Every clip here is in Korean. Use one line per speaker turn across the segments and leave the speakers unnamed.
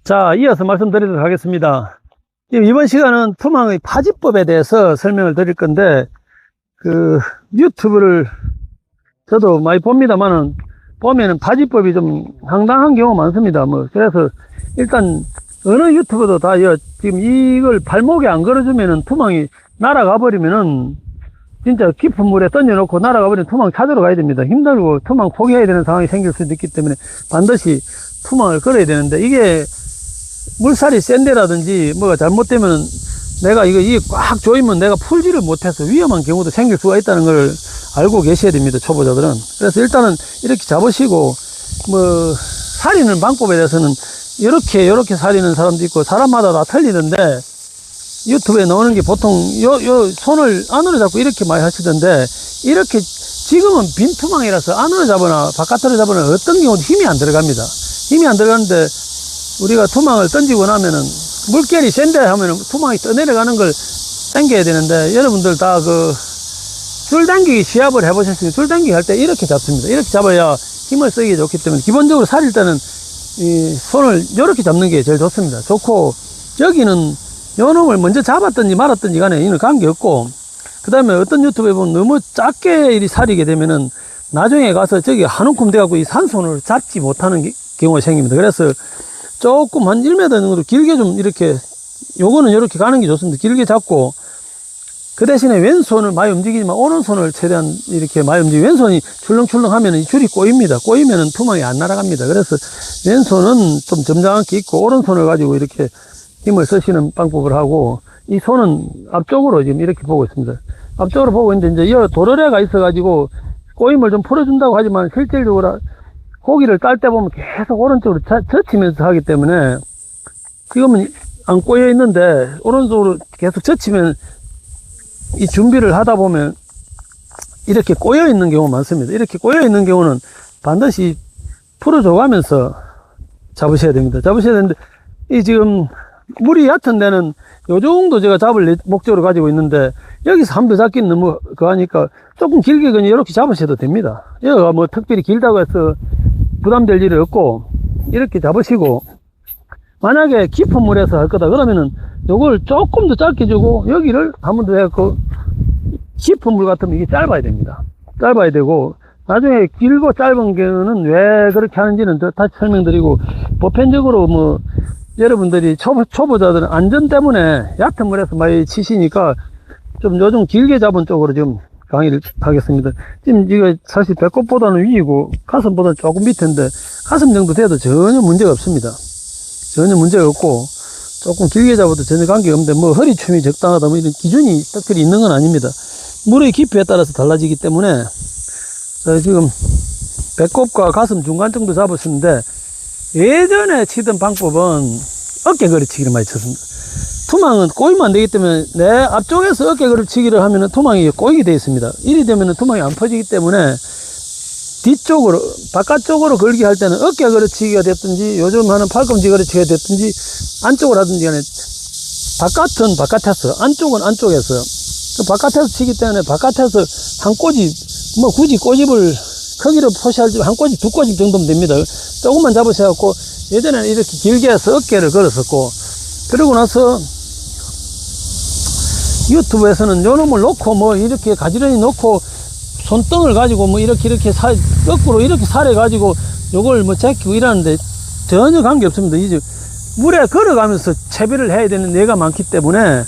자, 이어서 말씀드리도록 하겠습니다. 이번 시간은 투망의 파지법에 대해서 설명을 드릴 건데, 유튜브를 저도 많이 봅니다만은, 보면은 파지법이 좀 황당한 경우가 많습니다. 그래서 일단 어느 유튜버도 다 지금 이걸 발목에 안 걸어주면은 투망이 날아가 버리면은 진짜 깊은 물에 던져놓고 날아가 버리면 투망 찾으러 가야 됩니다. 힘들고 투망 포기해야 되는 상황이 생길 수도 있기 때문에 반드시 투망을 걸어야 되는데, 이게 물살이 센 데라든지 뭐가 잘못되면 내가 이게 꽉 조이면 내가 풀지를 못해서 위험한 경우도 생길 수가 있다는 걸 알고 계셔야 됩니다, 초보자들은. 그래서 일단은 이렇게 잡으시고, 살이는 방법에 대해서는 이렇게 살이는 사람도 있고 사람마다 다 틀리던데, 유튜브에 나오는 게 보통 손을 안으로 잡고 이렇게 많이 하시던데, 이렇게 지금은 빈투망이라서 안으로 잡거나 바깥으로 잡거나 어떤 경우도 힘이 안 들어갑니다. 힘이 안 들어가는데 우리가 투망을 던지고 나면은 물결이 센데 하면은 투망이 떠내려가는 걸 당겨야 되는데, 여러분들 다 줄당기기 시합을 해보셨으면 줄당기기 할 때 이렇게 잡습니다. 이렇게 잡아야 힘을 쓰기 좋기 때문에 기본적으로 살일 때는 이 손을 이렇게 잡는 게 제일 좋습니다. 좋고, 여기는 요 놈을 먼저 잡았든지 말았든지 간에 이는 관계없고, 그 다음에 어떤 유튜브에 보면 너무 작게 이 살이게 되면은 나중에 가서 저기 한 움큼 돼갖고 이 산손을 잡지 못하는 경우가 생깁니다. 그래서 조금 한 1m 정도 길게 좀 이렇게, 요거는 이렇게 가는 게 좋습니다. 길게 잡고, 그 대신에 왼손을 많이 움직이지만 오른손을 최대한 이렇게 많이 움직이고, 왼손이 출렁출렁 하면 이 줄이 꼬입니다. 꼬이면은 투망이 안 날아갑니다. 그래서 왼손은 좀 점잖게 있고 오른손을 가지고 이렇게 힘을 쓰시는 방법을 하고, 이 손은 앞쪽으로 지금 이렇게 보고 있습니다. 앞쪽으로 보고 있는데, 이제 이 도르래가 있어가지고 꼬임을 좀 풀어준다고 하지만 실질적으로 고기를 딸 때 보면 계속 오른쪽으로 젖히면서 하기 때문에, 지금은 안 꼬여 있는데 오른쪽으로 계속 젖히면 이 준비를 하다 보면 이렇게 꼬여 있는 경우가 많습니다. 이렇게 꼬여 있는 경우는 반드시 풀어줘 가면서 잡으셔야 됩니다. 잡으셔야 되는데, 이 지금 물이 얕은 데는 요 정도 제가 잡을 목적으로 가지고 있는데, 여기서 한 배 잡기는 너무 하니까 조금 길게 그냥 이렇게 잡으셔도 됩니다. 여기가 특별히 길다고 해서 부담될 일이 없고, 이렇게 잡으시고, 만약에 깊은 물에서 할 거다 그러면은 요걸 조금 더 짧게 주고, 여기를 한 번 더 해갖고, 깊은 물 같으면 이게 짧아야 됩니다. 짧아야 되고, 나중에 길고 짧은 경우는 왜 그렇게 하는지는 다시 설명드리고, 보편적으로 여러분들이 초보자들은 안전 때문에 얕은 물에서 많이 치시니까 좀 요즘 길게 잡은 쪽으로 지금 강의를 하겠습니다. 지금 이거 사실 배꼽보다는 위이고 가슴보다는 조금 밑인데, 가슴 정도 돼도 전혀 문제가 없습니다. 전혀 문제가 없고, 조금 길게 잡아도 전혀 관계가 없는데, 허리춤이 적당하다 이런 기준이 특별히 있는 건 아닙니다. 물의 깊이에 따라서 달라지기 때문에, 지금 배꼽과 가슴 중간 정도 잡았는데, 예전에 치던 방법은 어깨 걸치기를 많이 쳤습니다. 투망은 꼬이면 안 되기 때문에 내 앞쪽에서 어깨 걸치기를 하면은 투망이 꼬이게 되어 있습니다. 이리 되면은 투망이 안 퍼지기 때문에 뒤쪽으로, 바깥쪽으로 걸기 할 때는 어깨 걸치기가 됐든지, 요즘 하는 팔꿈치 걸치기가 됐든지, 안쪽으로 하든지 간에 바깥은 바깥에서, 안쪽은 안쪽에서, 바깥에서 치기 때문에 바깥에서 한 꼬집, 굳이 꼬집을 크기로 표시하지 한 꼬집, 두 꼬집 정도면 됩니다. 조금만 잡으셔갖고, 예전에는 이렇게 길게 해서 어깨를 걸었었고, 그러고 나서 유튜브에서는 요 놈을 놓고 이렇게 가지런히 놓고 손등을 가지고 이렇게 거꾸로 이렇게 살해가지고 요걸 제끼고 이러는데 전혀 관계없습니다. 이제 물에 걸어가면서 채비를 해야 되는 예가 많기 때문에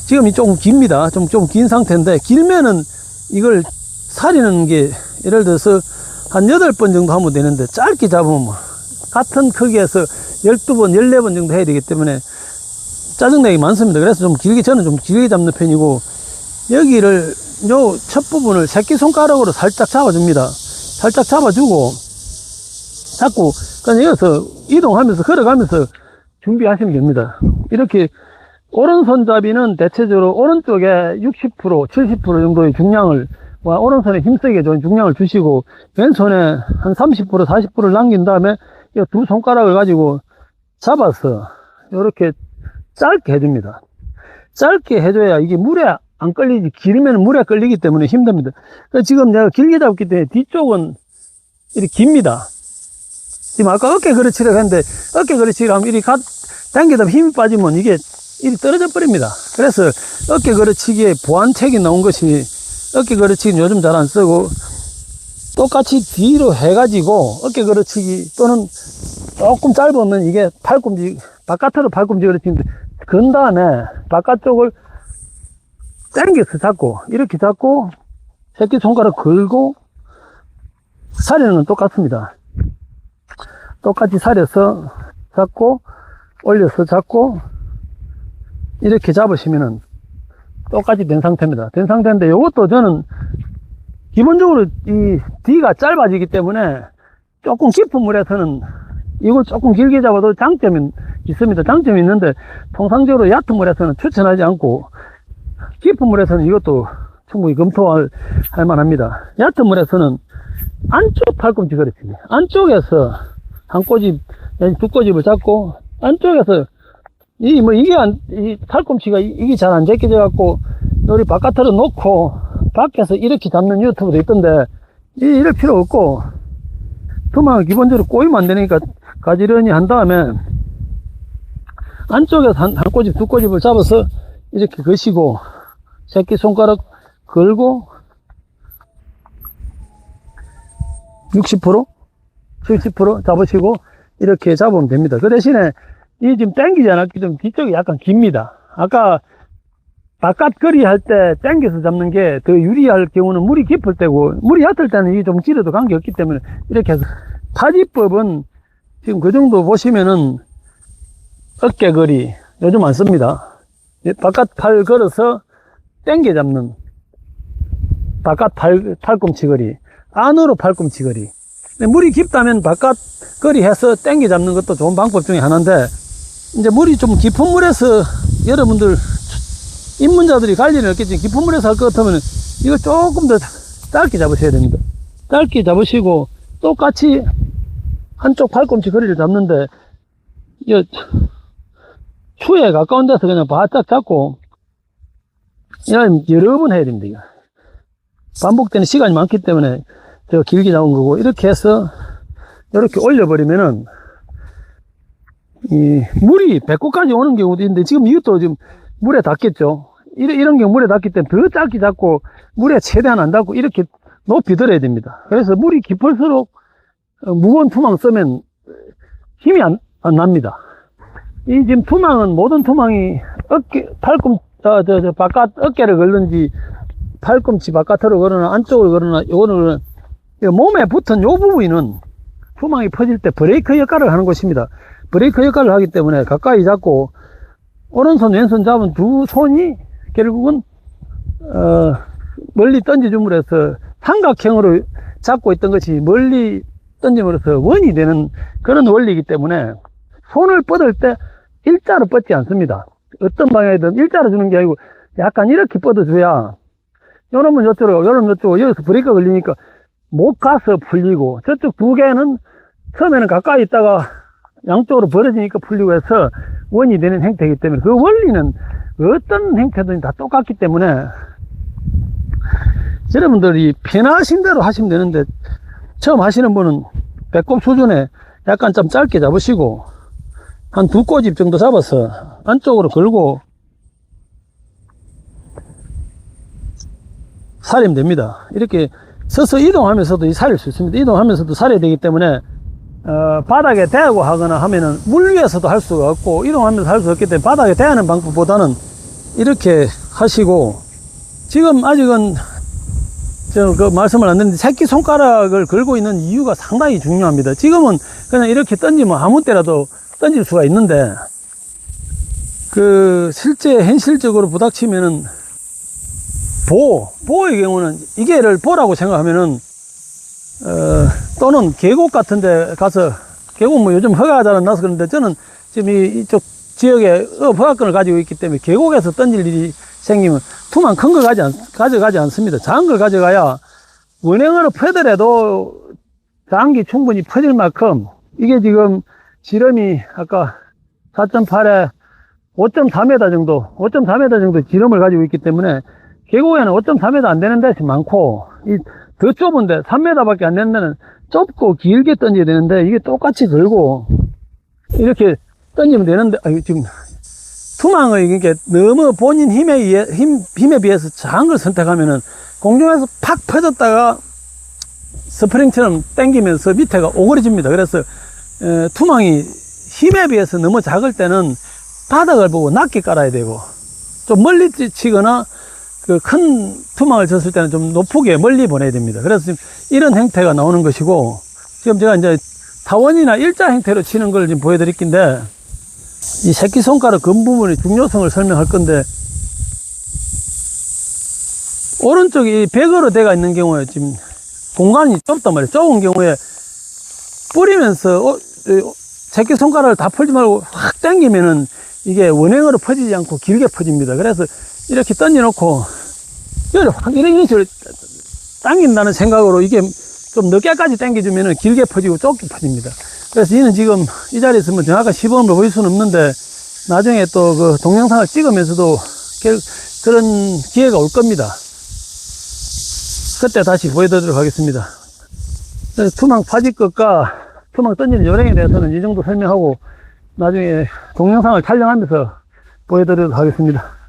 지금이 조금 깁니다. 좀 긴 상태인데, 길면은 이걸 살리는 게 예를 들어서 한 8번 정도 하면 되는데, 짧게 잡으면 같은 크기에서 12번, 14번 정도 해야 되기 때문에 짜증나기 많습니다. 그래서 저는 좀 길게 잡는 편이고, 여기를 요 첫 부분을 새끼손가락으로 살짝 잡아줍니다. 살짝 잡아주고, 자꾸 그냥 여기서 이동하면서 걸어가면서 준비하시면 됩니다. 이렇게 오른손잡이는 대체적으로 오른쪽에 60%, 70% 정도의 중량을, 오른손에 힘쓰게 좋은 중량을 주시고, 왼손에 한 30%, 40%를 남긴 다음에 이 두 손가락을 가지고 잡아서 이렇게 짧게 해줍니다. 짧게 해줘야 이게 물에 안 끌리지, 길면 물에 끌리기 때문에 힘듭니다. 지금 내가 길게 잡기 때문에 뒤쪽은 이렇게 깁니다. 지금 아까 어깨 그르치려고 했는데, 어깨 그르치려고 하면 이렇게 당기다 힘이 빠지면 이게 일이 떨어져 버립니다. 그래서 어깨 걸어치기에 보완책이 나온 것이 어깨 걸어치기는 요즘 잘 안 쓰고 똑같이 뒤로 해가지고 어깨 걸어치기 또는 조금 짧으면 이게 팔꿈치 바깥으로 팔꿈치 걸어치기인데 건 다음에 바깥쪽을 당겨서 잡고 이렇게 잡고 새끼손가락 걸고 사려는 똑같습니다. 똑같이 사려서 잡고 올려서 잡고 이렇게 잡으시면은 똑같이 된 상태입니다. 된 상태인데 이것도 저는 기본적으로 이 뒤가 짧아지기 때문에 조금 깊은 물에서는 이걸 조금 길게 잡아도 장점이 있습니다. 장점이 있는데 통상적으로 얕은 물에서는 추천하지 않고 깊은 물에서는 이것도 충분히 검토할 만합니다. 얕은 물에서는 안쪽 팔꿈치 그렇지. 안쪽에서 한 꼬집, 두 꼬집을 잡고 안쪽에서 이 팔꿈치가 이게 잘 안 제껴져 갖고 우리 바깥으로 놓고 밖에서 이렇게 잡는 유튜브도 있던데 이럴 필요 없고 투망을 기본적으로 꼬이면 안 되니까 가지런히 한 다음에 안쪽에서 한 꼬집, 두 꼬집을 잡아서 이렇게 거시고 새끼손가락 걸고 60%, 70% 잡으시고 이렇게 잡으면 됩니다. 그 대신에 이 지금 당기지 않았기 때문에 뒤쪽이 약간 깁니다. 아까 바깥 거리 할 때 당겨서 잡는 게 더 유리할 경우는 물이 깊을 때고 물이 얕을 때는 이게 좀 길어도 관계없기 때문에 이렇게 해서 타지법은 지금 그 정도 보시면은 어깨 거리 요즘 안 씁니다. 바깥 팔 걸어서 당겨 잡는 바깥 팔꿈치 거리 안으로 팔꿈치 거리. 물이 깊다면 바깥 거리 해서 당겨 잡는 것도 좋은 방법 중에 하나인데 이제 물이 좀 깊은 물에서 여러분들 입문자들이 갈 일은 없겠지만 깊은 물에서 할 것 같으면 이거 조금 더 짧게 잡으셔야 됩니다. 짧게 잡으시고 똑같이 한쪽 팔꿈치 거리를 잡는데 추에 가까운 데서 그냥 바짝 잡고 여러 번 해야 됩니다. 이거. 반복되는 시간이 많기 때문에 제가 길게 잡은 거고 이렇게 해서 이렇게 올려버리면은 이 물이 배꼽까지 오는 경우도 있는데 지금 이것도 지금 물에 닿겠죠. 이런 경우 물에 닿기 때문에 더 짧게 잡고 물에 최대한 안 닿고 이렇게 높이 들어야 됩니다. 그래서 물이 깊을수록 무거운 투망 쓰면 힘이 안 납니다. 이 지금 투망은 모든 투망이 어깨 바깥 어깨를 걸든지 팔꿈치 바깥으로 걸거나 안쪽으로 걸거나 요거는 몸에 붙은 요 부분은 투망이 퍼질 때 브레이크 역할을 하는 것입니다. 브레이크 역할을 하기 때문에 가까이 잡고 오른손 왼손 잡은 두 손이 결국은 멀리 던져줌으로써 삼각형으로 잡고 있던 것이 멀리 던짐으로써 원이 되는 그런 원리이기 때문에 손을 뻗을 때 일자로 뻗지 않습니다. 어떤 방향이든 일자로 주는 게 아니고 약간 이렇게 뻗어줘야 요놈은 요쪽으로 요놈은 요쪽으로 여기서 브레이크가 걸리니까 못 가서 풀리고 저쪽 두 개는 처음에는 가까이 있다가 양쪽으로 벌어지니까 풀리고 해서 원이 되는 행태이기 때문에 그 원리는 어떤 행태든 다 똑같기 때문에 여러분들이 편하신 대로 하시면 되는데 처음 하시는 분은 배꼽 수준에 약간 좀 짧게 잡으시고 한 두 꼬집 정도 잡아서 안쪽으로 걸고 사리면 됩니다. 이렇게 서서 이동하면서도 살릴 수 있습니다. 이동하면서도 살려야 되기 때문에 바닥에 대고 하거나 하면은 물 위에서도 할 수가 없고 이동하면서 할 수 없기 때문에 바닥에 대하는 방법보다는 이렇게 하시고 지금 아직은 그 말씀을 안 드렸는데 새끼손가락을 걸고 있는 이유가 상당히 중요합니다. 지금은 그냥 이렇게 던지면 아무 때라도 던질 수가 있는데 실제 현실적으로 부닥치면은 보의 경우는 이게를 보라고 생각하면은 또는 계곡 같은 데 가서 계곡 뭐 요즘 허가가 잘 안 나서 그런데 저는 지금 이쪽 지역에 허가권을 가지고 있기 때문에 계곡에서 던질 일이 생기면 투만 큰 걸 가져가지 않습니다. 작은 걸 가져가야 원행으로 퍼더라도 장기 충분히 퍼질 만큼 이게 지금 지름이 아까 4.8에 5.4m 정도 지름을 가지고 있기 때문에 계곡에는 5.4m 안 되는 데서 많고 더 좁은데 3m 밖에 안 되는 데는 좁고 길게 던져야 되는데 이게 똑같이 걸고 이렇게 던지면 되는데, 지금, 투망의, 그러니까 너무 본인 힘에 비해서 작은 걸 선택하면은, 공중에서 팍 퍼졌다가, 스프링처럼 당기면서 밑에가 오그려집니다. 그래서, 투망이 힘에 비해서 너무 작을 때는 바닥을 보고 낮게 깔아야 되고, 좀 멀리 치거나, 그 큰 투망을 쳤을 때는 좀 높게 멀리 보내야 됩니다. 그래서 지금 이런 형태가 나오는 것이고, 지금 제가 이제 타원이나 일자 형태로 치는 걸 지금 보여드릴 건데, 이 새끼손가락 근 부분의 중요성을 설명할 건데, 오른쪽이 백으로 되어 있는 경우에 지금 공간이 좁단 말이에요. 좁은 경우에 뿌리면서 새끼손가락을 다 풀지 말고 확 당기면은 이게 원행으로 퍼지지 않고 길게 퍼집니다. 그래서 이렇게 던져놓고 확 이런 식으로 당긴다는 생각으로 이게 좀 늦게까지 당겨주면은 길게 퍼지고 좁게 퍼집니다. 그래서 이는 지금 이 자리에 있으면 정확한 시범을 보일 수는 없는데, 나중에 또 그 동영상을 찍으면서도 그런 기회가 올 겁니다. 그때 다시 보여드리도록 하겠습니다. 투망 파지 것과 투망 던지는 요령에 대해서는 이 정도 설명하고, 나중에 동영상을 촬영하면서 보여드리도록 하겠습니다.